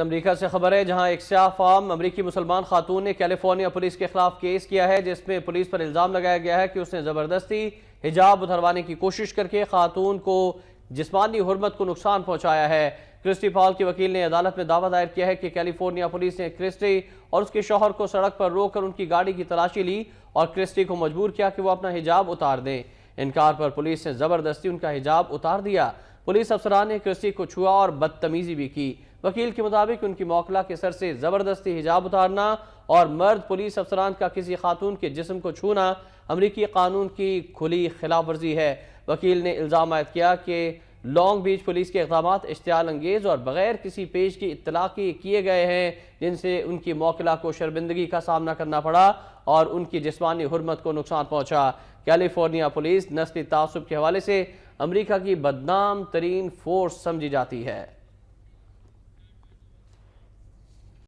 امریکہ سے خبر ہے جہاں ایک سیاہ فام امریکی مسلمان خاتون نے کیلیفورنیا پولیس کے خلاف کیس کیا ہے جس میں پولیس پر الزام لگایا گیا ہے کہ اس نے زبردستی حجاب اتروانے کی کوشش کر کے خاتون کو جسمانی حرمت کو نقصان پہنچایا ہے۔ کرسٹی پال کی وکیل نے عدالت میں دعویٰ دائر کیا ہے کہ کیلیفورنیا پولیس نے کرسٹی اور اس کے شوہر کو سڑک پر روک کر ان کی گاڑی کی تلاشی لی اور کرسٹی کو مجبور کیا کہ وہ اپنا حجاب اتار دیں۔ انکار پر پولیس نے زبردستی ان کا حجاب اتار دیا۔ پولیس افسران نے کرسٹی کو چھوا اور بدتمیزی بھی کی۔ وکیل کے مطابق ان کی موکلہ کے سر سے زبردستی حجاب اتارنا اور مرد پولیس افسران کا کسی خاتون کے جسم کو چھونا امریکی قانون کی کھلی خلاف ورزی ہے۔ وکیل نے الزام عائد کیا کہ لانگ بیچ پولیس کے اقدامات اشتعال انگیز اور بغیر کسی پیش کی اطلاع کے کیے گئے ہیں جن سے ان کی موکلہ کو شرمندگی کا سامنا کرنا پڑا اور ان کی جسمانی حرمت کو نقصان پہنچا۔ کیلیفورنیا پولیس نسلی تعصب کے حوالے سے امریکہ کی بدنام ترین فورس سمجھی جاتی ہے۔